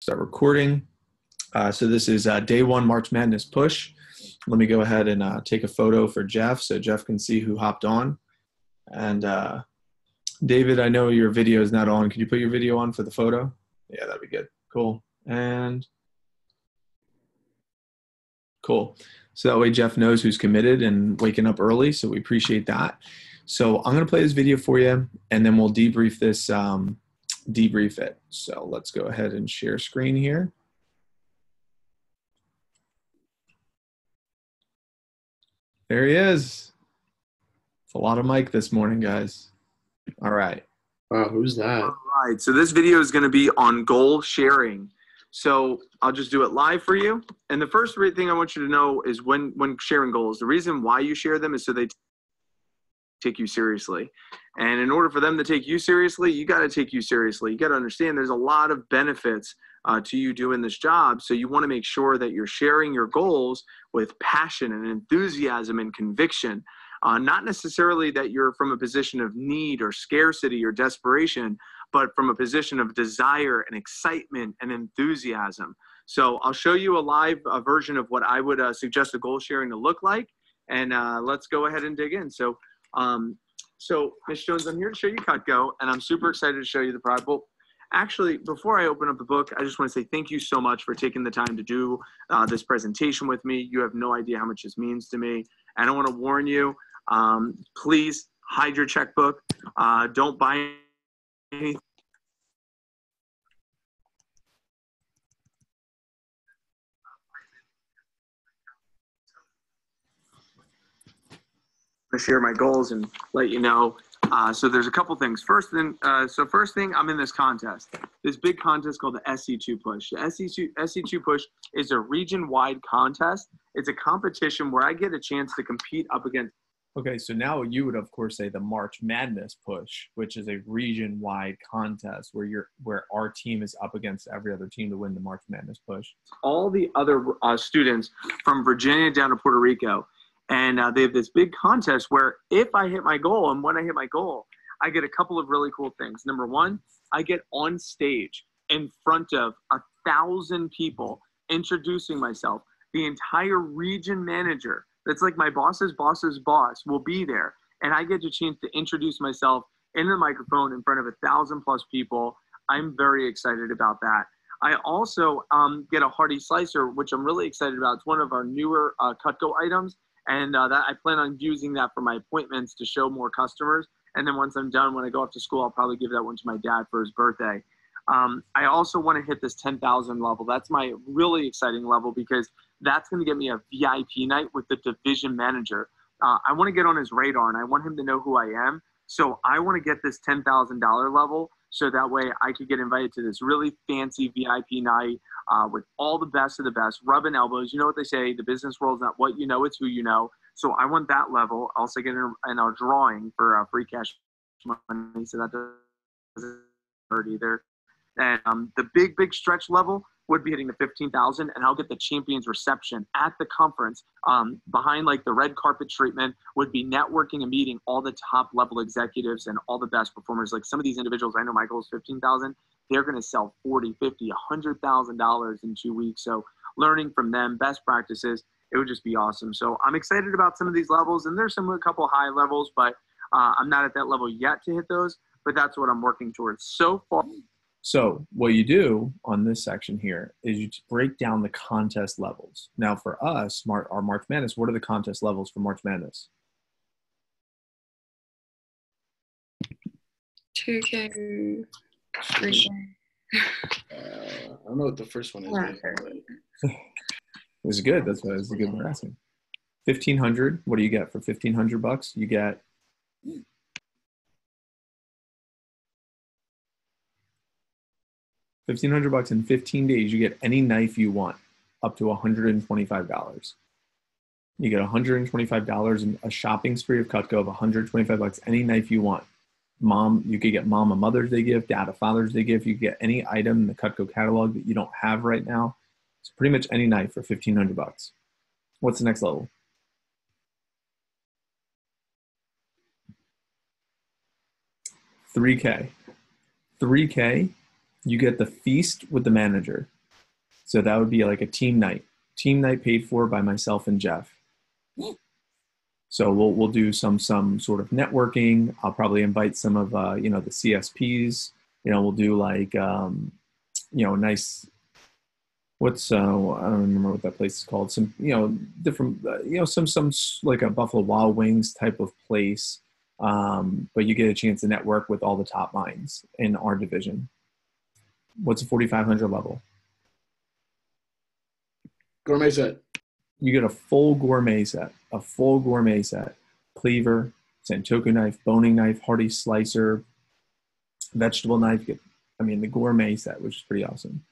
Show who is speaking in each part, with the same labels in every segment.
Speaker 1: Start recording. So this is day one March Madness push. Let me go ahead and take a photo for Jeff so Jeff can see who hopped on. And David, I know your video is not on. Can you put your video on for the photo? Yeah, that'd be good. Cool. And cool. So that way Jeff knows who's committed and waking up early. So we appreciate that. So I'm going to play this video for you, and then we'll debrief this, debrief it. So let's go ahead and share screen here. There he is. It's a lot of mic this morning, guys. All right.
Speaker 2: Wow, who's that?
Speaker 3: All right. So this video is going to be on goal sharing. So I'll just do it live for you. And the first thing I want you to know is when sharing goals, the reason why you share them is so they take you seriously. And in order for them to take you seriously, you got to take you seriously. You got to understand there's a lot of benefits to you doing this job. So you want to make sure that you're sharing your goals with passion and enthusiasm and conviction. Not necessarily that you're from a position of need or scarcity or desperation, but from a position of desire and excitement and enthusiasm. So I'll show you a live version of what I would suggest a goal sharing to look like. And let's go ahead and dig in. So Ms. Jones, I'm here to show you Cutco, and I'm super excited to show you the product. Well, actually, before I open up the book, I just want to say thank you so much for taking the time to do this presentation with me. You have no idea how much this means to me. And I want to warn you, please hide your checkbook. Don't buy anything. Share my goals and let you know. So there's a couple things. First thing, I'm in this contest, this big contest called the SC2 Push. The SC2 Push is a region-wide contest. It's a competition where I get a chance to compete up against.
Speaker 1: Okay, so now you would of course say the March Madness push, which is a region-wide contest where our team is up against every other team to win the March Madness push.
Speaker 3: All the other students from Virginia down to Puerto Rico. And they have this big contest where if I hit my goal, and when I hit my goal, I get a couple of really cool things. Number one, I get on stage in front of 1,000 people introducing myself. The entire region manager, that's like my boss's boss's boss, will be there. And I get a chance to introduce myself in the microphone in front of 1,000+ people. I'm very excited about that. I also get a hearty slicer, which I'm really excited about. It's one of our newer Cutco items. And that I plan on using that for my appointments to show more customers. And then once I'm done, when I go off to school, I'll probably give that one to my dad for his birthday. I also want to hit this 10,000 level. That's my really exciting level because that's going to get me a VIP night with the division manager. I want to get on his radar and I want him to know who I am. So I want to get this $10,000 level so that way I could get invited to this really fancy VIP night with all the best of the best, rubbing elbows. You know what they say, the business world is not what you know, it's who you know. So I want that level. Also get in our drawing for free cash money, so that doesn't hurt either. And the big stretch level would be hitting the 15,000, and I'll get the champions reception at the conference. Behind like the red carpet treatment would be networking and meeting all the top level executives and all the best performers. Like some of these individuals, I know my goal is 15,000. They're going to sell $40,000, $50,000, $100,000 in 2 weeks. So learning from them, best practices, it would just be awesome. So I'm excited about some of these levels, and there's a couple high levels, but I'm not at that level yet to hit those, but that's what I'm working towards so far.
Speaker 1: So what you do on this section here is you break down the contest levels. Now for us, our March Madness, what are the contest levels for March Madness?
Speaker 4: 2K, 3K.
Speaker 2: I don't know what the first one is.
Speaker 1: This is good. That's why it's a good one asking. 1,500. What do you get for 1,500 bucks? You get $1,500 in 15 days. You get any knife you want, up to $125. You get $125 in a shopping spree of Cutco of $125. Any knife you want. Mom, you could get mom a Mother's Day gift, dad a Father's Day gift. You could get any item in the Cutco catalog that you don't have right now. It's pretty much any knife for $1,500. What's the next level? $3K. $3K You get the feast with the manager. So that would be like a team night. Team night paid for by myself and Jeff. So we'll do some sort of networking. I'll probably invite some of the CSPs. We'll do like nice. What's I don't remember what that place is called. Some different some like a Buffalo Wild Wings type of place. But you get a chance to network with all the top minds in our division. What's a 4,500 level?
Speaker 2: Gourmet set.
Speaker 1: You get a full gourmet set. Cleaver, Santoku knife, boning knife, hearty slicer, vegetable knife. The gourmet set, which is pretty awesome.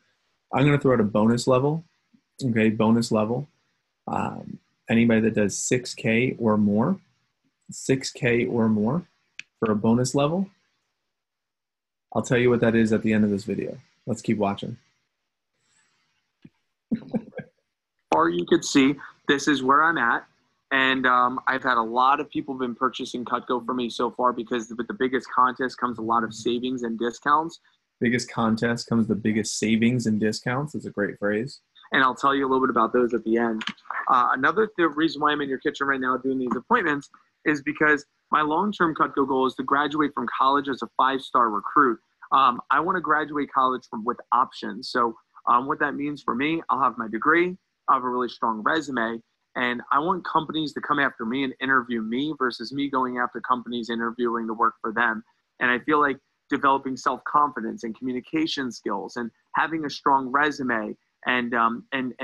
Speaker 1: I'm going to throw out a bonus level. Okay, bonus level. Anybody that does 6K or more for a bonus level, I'll tell you what that is at the end of this video. Let's keep watching.
Speaker 3: Or you could see this is where I'm at. And I've had a lot of people been purchasing Cutco for me so far because with the biggest contest comes a lot of savings and discounts.
Speaker 1: Biggest contest comes the biggest savings and discounts. It's a great phrase.
Speaker 3: And I'll tell you a little bit about those at the end. Another reason why I'm in your kitchen right now doing these appointments is because my long-term Cutco goal is to graduate from college as a 5-star recruit. I want to graduate college with options. So what that means for me, I'll have my degree, I'll have a really strong resume, and I want companies to come after me and interview me versus me going after companies interviewing to work for them. And I feel like developing self-confidence and communication skills and having a strong resume and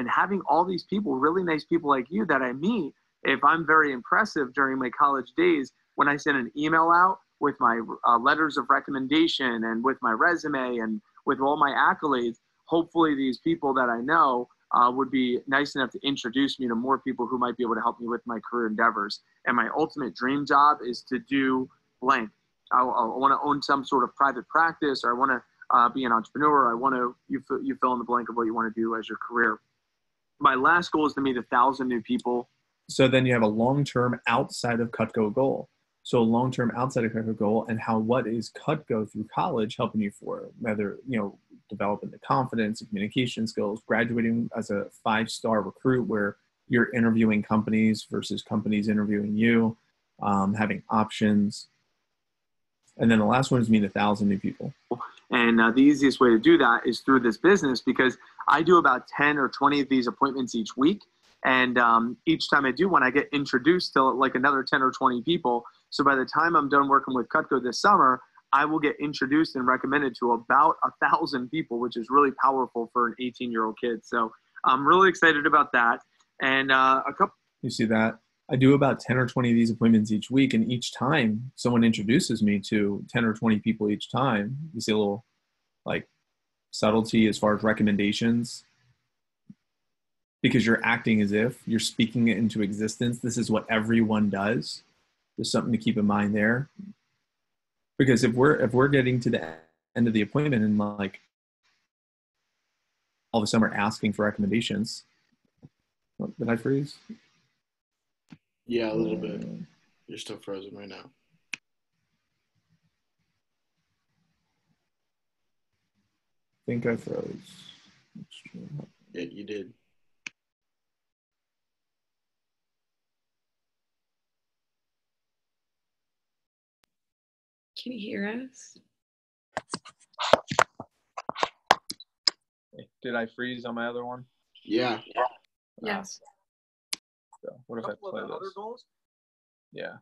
Speaker 3: having all these people, really nice people like you that I meet, if I'm very impressive during my college days, when I send an email out with my letters of recommendation and with my resume and with all my accolades, hopefully these people that I know would be nice enough to introduce me to more people who might be able to help me with my career endeavors. And my ultimate dream job is to do blank. I want to own some sort of private practice, or I want to be an entrepreneur. I want to, you fill in the blank of what you want to do as your career. My last goal is to meet 1,000 new people.
Speaker 1: So then you have a long-term outside of Cutco goal. So a long-term outside of Cutco goal, and what is Cutco through college helping you for? Whether, developing the confidence and communication skills, graduating as a 5-star recruit where you're interviewing companies versus companies interviewing you, having options. And then the last one is meet 1,000 new people.
Speaker 3: And the easiest way to do that is through this business, because I do about 10 or 20 of these appointments each week. And each time I do one, I get introduced to like another 10 or 20 people. So by the time I'm done working with Cutco this summer, I will get introduced and recommended to about 1,000 people, which is really powerful for an 18-year-old kid. So I'm really excited about that. And
Speaker 1: you see that? I do about 10 or 20 of these appointments each week. And each time someone introduces me to 10 or 20 people each time, you see a little like subtlety as far as recommendations, because you're acting as if you're speaking it into existence. This is what everyone does. There's something to keep in mind there. Because if we're getting to the end of the appointment and like all of a sudden we're asking for recommendations. What, did I freeze?
Speaker 2: Yeah, a little bit. You're still frozen right now.
Speaker 1: I think I froze.
Speaker 2: Yeah, you did.
Speaker 4: Can you hear us?
Speaker 1: Did I freeze on my other one?
Speaker 2: Yeah.
Speaker 4: Yes.
Speaker 1: So what if I play this?
Speaker 3: other goals?
Speaker 1: Yeah.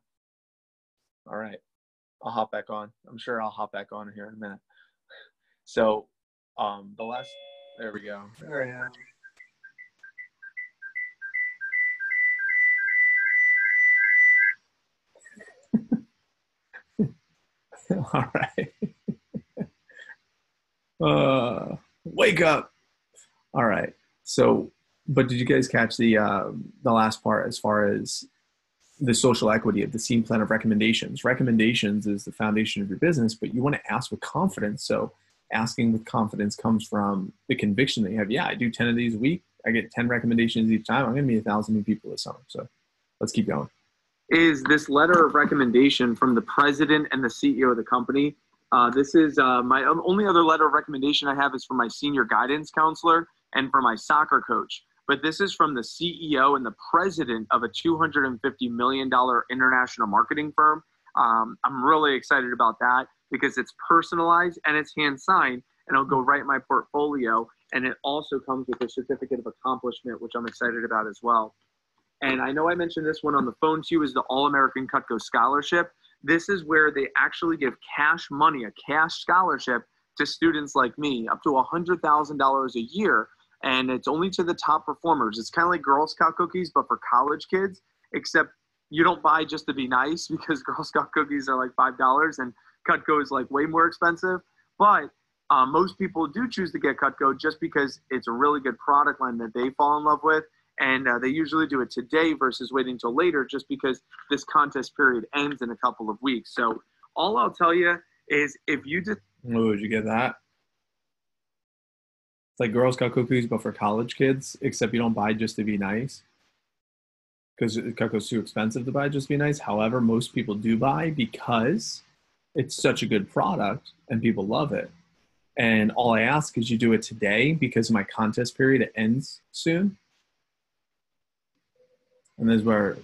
Speaker 1: All right. I'll hop back on. I'm sure I'll hop back on here in a minute. So the last, there we go. There I am. All right. Wake up. All right. So, but did you guys catch the last part as far as the social equity of the scene plan of recommendations? Recommendations is the foundation of your business, but you want to ask with confidence. So asking with confidence comes from the conviction that you have. Yeah, I do 10 of these a week. I get 10 recommendations each time. I'm going to meet 1,000 new people this summer. So let's keep going.
Speaker 3: Is this letter of recommendation from the president and the CEO of the company This is my only other letter of recommendation I have is for my senior guidance counselor and for my soccer coach. But this is from the CEO and the president of a $250 million international marketing firm. I'm really excited about that because it's personalized and it's hand signed, and it'll go right in my portfolio. And it also comes with a certificate of accomplishment, which I'm excited about as well. And I know I mentioned this one on the phone to you, is the All-American Cutco Scholarship. This is where they actually give cash money, a cash scholarship to students like me, up to $100,000 a year. And it's only to the top performers. It's kind of like Girl Scout cookies, but for college kids, except you don't buy just to be nice, because Girl Scout cookies are like $5 and Cutco is like way more expensive. But most people do choose to get Cutco just because it's a really good product line that they fall in love with. And they usually do it today versus waiting until later, just because this contest period ends in a couple of weeks. So all I'll tell you is, if you just...
Speaker 1: Oh, did you get that? It's like Girl Scout cookies, but for college kids, except you don't buy just to be nice, because Cutco's too expensive to buy just to be nice. However, most people do buy because it's such a good product and people love it. And all I ask is you do it today, because my contest period ends soon. And this is where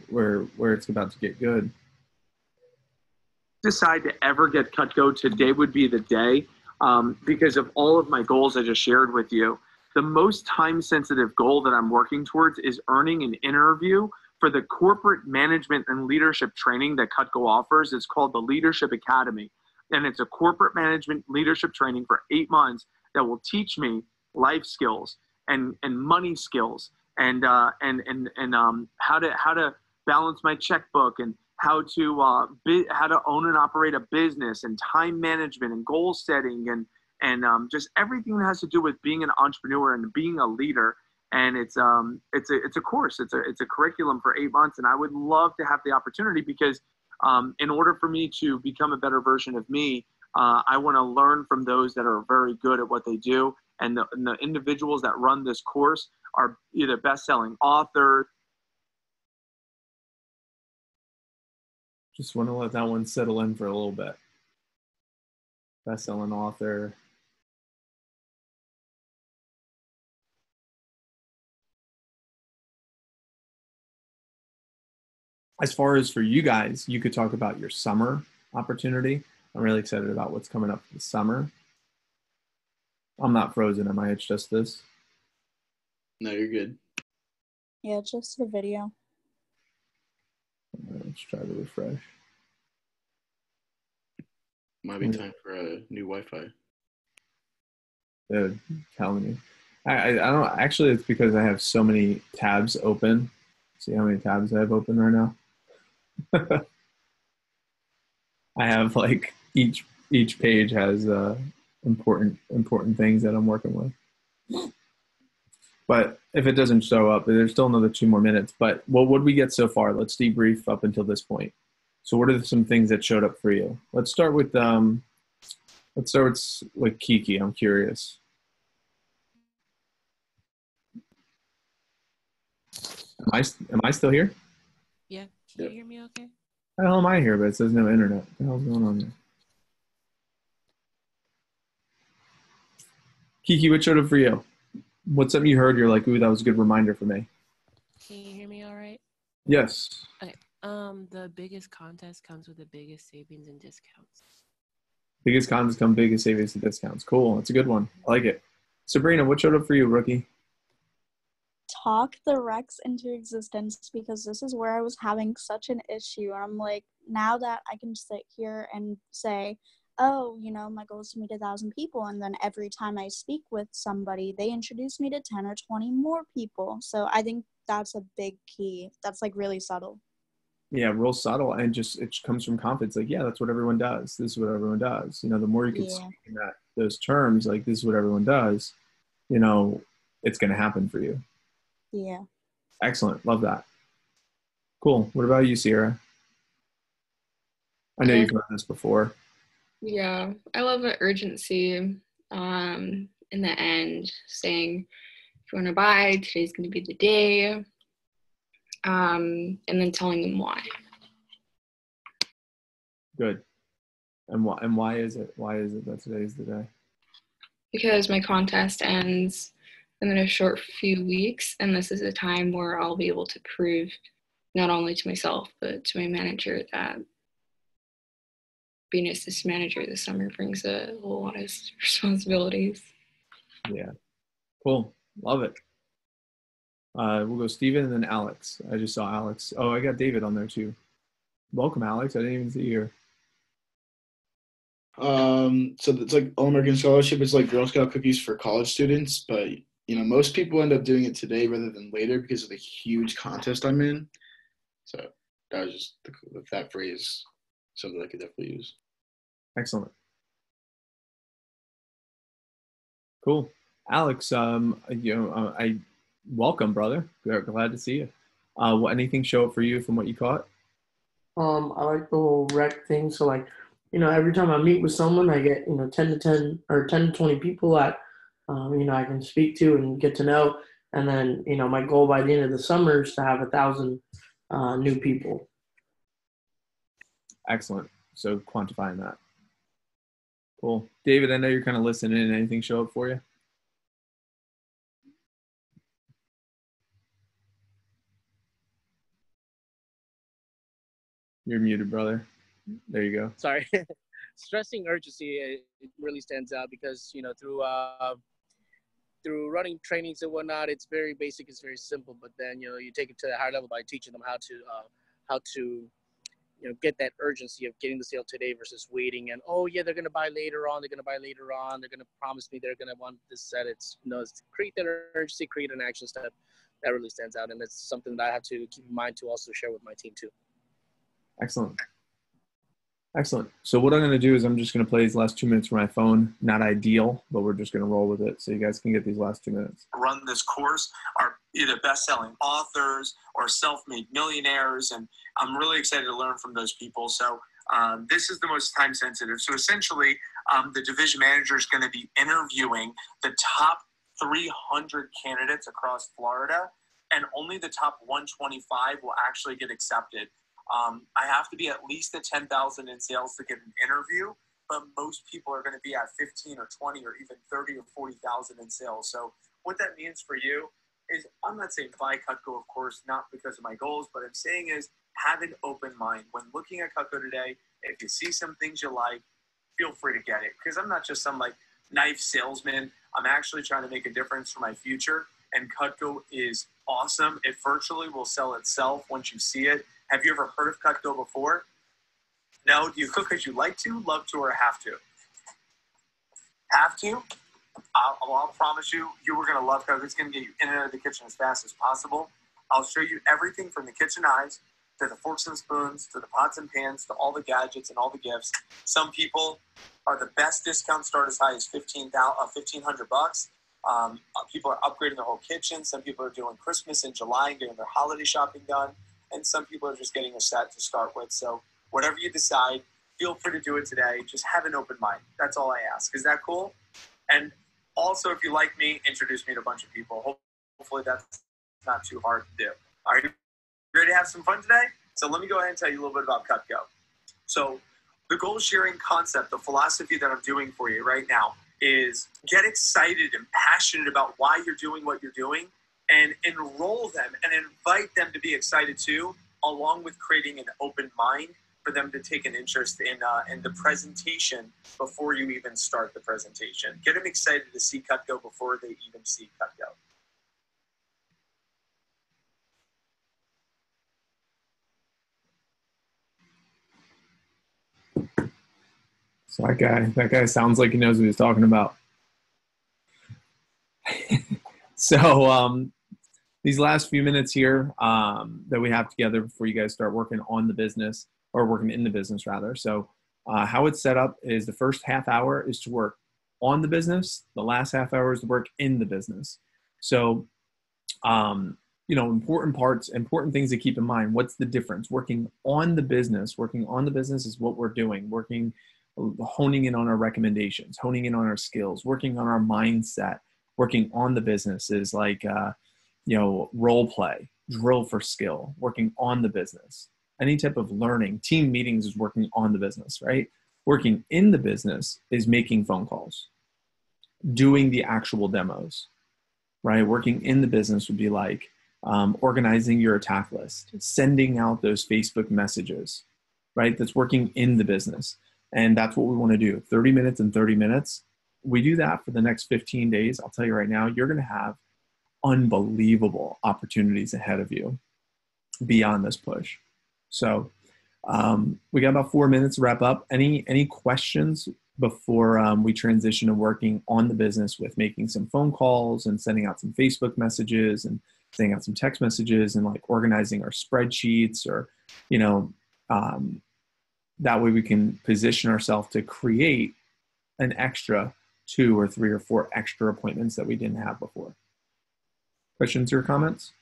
Speaker 1: it's about to get good.
Speaker 3: Decide to ever get Cutco, today would be the day, because of all of my goals I just shared with you. The most time-sensitive goal that I'm working towards is earning an interview for the corporate management and leadership training that Cutco offers. It's called the Leadership Academy. And it's a corporate management leadership training for 8 months that will teach me life skills and money skills, and how to balance my checkbook, and how to own and operate a business, and time management, and goal setting, and just everything that has to do with being an entrepreneur and being a leader. And it's a course, it's a curriculum for 8 months, and I would love to have the opportunity, because in order for me to become a better version of me, I want to learn from those that are very good at what they do. And the individuals that run this course are either best-selling authors.
Speaker 1: Just want to let that one settle in for a little bit. Best-selling author. As far as for you guys, you could talk about your summer opportunity. I'm really excited about what's coming up this summer. I'm not frozen, am I? It's just this.
Speaker 2: No, you're good.
Speaker 5: Yeah, just the video.
Speaker 1: Let's try to refresh.
Speaker 2: Might be time for a new Wi-Fi.
Speaker 1: Dude, I'm telling you. I don't actually, it's because I have so many tabs open. See how many tabs I have open right now? I have like each page has important things that I'm working with. But if it doesn't show up, there's still another 2 more minutes. But what did we get so far? Let's debrief up until this point. So what are some things that showed up for you? Let's start with Kiki. I'm curious. Am I still here?
Speaker 4: Yeah. Can you hear me okay?
Speaker 1: How the hell am I here? But it says no internet. What the hell's going on here? Kiki, what showed up for you? What's something you heard? You're like, ooh, that was a good reminder for me.
Speaker 4: Can you hear me all right?
Speaker 1: Yes.
Speaker 4: Okay. The biggest contest comes with the biggest savings and discounts.
Speaker 1: Biggest cons come biggest savings and discounts. Cool. That's a good one. I like it. Sabrina, what showed up for you, rookie?
Speaker 5: Talk the Rex into existence, because this is where I was having such an issue. I'm like, now that I can sit here and say, oh, my goal is to meet 1,000 people. And then every time I speak with somebody, they introduce me to 10 or 20 more people. So I think that's a big key. That's like really subtle.
Speaker 1: Yeah, real subtle, and just it comes from confidence. Like, yeah, that's what everyone does. This is what everyone does. The more you can speak in those terms, like this is what everyone does, it's going to happen for you.
Speaker 5: Yeah.
Speaker 1: Excellent. Love that. Cool. What about you, Sierra? I know you've heard this before.
Speaker 6: Yeah, I love the urgency in the end, saying if you want to buy, today's going to be the day, and then telling them why.
Speaker 1: Good. And why is it? Why is it that today's the day?
Speaker 6: Because my contest ends in a short few weeks, and this is a time where I'll be able to prove not only to myself but to my manager that being assistant manager this summer brings a whole lot of responsibilities.
Speaker 1: Yeah, cool, love it. We'll go Steven and then Alex. I just saw Alex. Oh, I got David on there too. Welcome, Alex. I didn't even see you here.
Speaker 2: So it's like All-American Scholarship. It's like Girl Scout cookies for college students, but most people end up doing it today rather than later because of the huge contest I'm in. So that was just that phrase, something I could definitely use.
Speaker 1: Excellent. Cool, Alex. I welcome, brother. Glad to see you. Anything show up for you from what you caught?
Speaker 7: I like the whole rec thing. So like, every time I meet with someone, I get 10 to 20 people that I can speak to and get to know. And then my goal by the end of the summer is to have 1,000 new people.
Speaker 1: Excellent. So quantifying that. Cool, David. I know you're kind of listening in. Anything show up for you? You're muted, brother. There you go.
Speaker 8: Sorry. Stressing urgency, it really stands out because, through running trainings and whatnot, it's very basic, it's very simple, but then, you take it to a higher level by teaching them how to get that urgency of getting the sale today versus waiting and, oh yeah, they're going to buy later on. They're going to promise me they're going to want this set. It's create that urgency, create an action step. That really stands out. And it's something that I have to keep in mind to also share with my team too.
Speaker 1: Excellent. So what I'm going to do is I'm just going to play these last 2 minutes from my phone. Not ideal, but we're just going to roll with it so you guys can get these last 2 minutes.
Speaker 3: Run this course are either best-selling authors or self-made millionaires, and I'm really excited to learn from those people. So this is the most time-sensitive. So essentially, the division manager is going to be interviewing the top 300 candidates across Florida, and only the top 125 will actually get accepted. I have to be at least at 10,000 in sales to get an interview, but most people are going to be at 15 or 20 or even 30 or 40,000 in sales. So what that means for you is, I'm not saying buy Cutco, of course, not because of my goals, but I'm saying is have an open mind. When looking at Cutco today, if you see some things you like, feel free to get it. Because I'm not just some knife salesman. I'm actually trying to make a difference for my future. And Cutco is awesome. It virtually will sell itself once you see it. Have you ever heard of Cutco before? No? Do you cook because you like to, love to, or have to? Have to? I'll promise you, you were going to love Cutco. It's going to get you in and out of the kitchen as fast as possible. I'll show you everything from the kitchen knives to the forks and spoons to the pots and pans to all the gadgets and all the gifts. Some people are the best discounts start as high as $1,500. People are upgrading their whole kitchen. Some people are doing Christmas in July and getting their holiday shopping done. And some people are just getting a set to start with. So whatever you decide, feel free to do it today. Just have an open mind. That's all I ask. Is that cool? And also, if you like me, introduce me to a bunch of people. Hopefully that's not too hard to do. Are you ready to have some fun today? So let me go ahead and tell you a little bit about Cutco. So the goal sharing concept, the philosophy that I'm doing for you right now is get excited and passionate about why you're doing what you're doing, and enroll them and invite them to be excited too, along with creating an open mind for them to take an interest in the presentation before you even start the presentation. Get them excited to see Cutco before they even see Cutco.
Speaker 1: So that guy sounds like he knows what he's talking about. So these last few minutes here that we have together before you guys start working on the business, or working in the business rather. So how it's set up is the first half hour is to work on the business. The last half hour is to work in the business. So, important things to keep in mind. What's the difference? Working on the business is what we're doing. Honing in on our recommendations, honing in on our skills, working on our mindset. Working on the business is like, role play, drill for skill, working on the business. Any type of learning, team meetings is working on the business, right? Working in the business is making phone calls, doing the actual demos, right? Working in the business would be like organizing your attack list, sending out those Facebook messages, right? That's working in the business. And that's what we want to do. 30 minutes and 30 minutes. We do that for the next 15 days. I'll tell you right now, you're going to have unbelievable opportunities ahead of you beyond this push. So we got about 4 minutes to wrap up. Any questions before we transition to working on the business with making some phone calls and sending out some Facebook messages and sending out some text messages and like organizing our spreadsheets, or, you know, that way we can position ourselves to create an extra 2 or 3 or 4 extra appointments that we didn't have before. Questions or comments?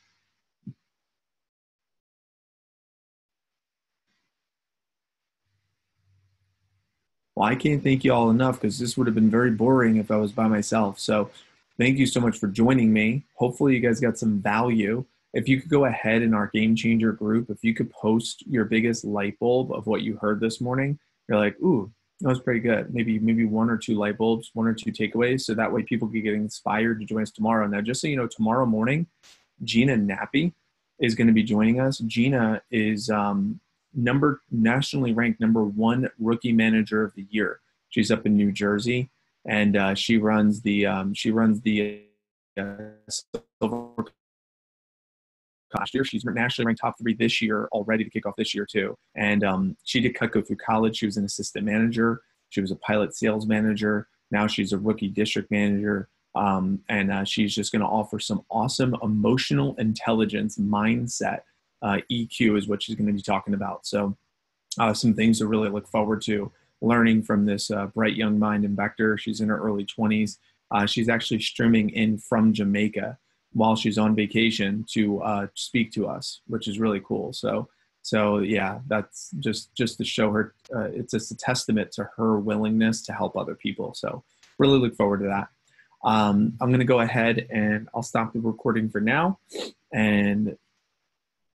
Speaker 1: Well, I can't thank you all enough, because this would have been very boring if I was by myself. So thank you so much for joining me. Hopefully you guys got some value. If you could go ahead in our Game Changer group, if you could post your biggest light bulb of what you heard this morning, you're like, ooh, that was pretty good. Maybe 1 or 2 light bulbs, 1 or 2 takeaways. So that way people can get inspired to join us tomorrow. Now, just so you know, tomorrow morning, Gina Nappy is going to be joining us. Gina is nationally ranked #1 rookie manager of the year. She's up in New Jersey, and she runs the silver last year. She's nationally ranked top 3 this year already to kick off this year too. And she did Cutco through college. She was an assistant manager. She was a pilot sales manager. Now she's a rookie district manager. And she's just going to offer some awesome emotional intelligence mindset. EQ is what she's going to be talking about. So some things to really look forward to learning from this bright young mind in Vector. She's in her early 20s. She's actually streaming in from Jamaica while she's on vacation to speak to us, which is really cool. So yeah, that's just to show her, it's just a testament to her willingness to help other people. So really look forward to that. I'm going to go ahead and I'll stop the recording for now. And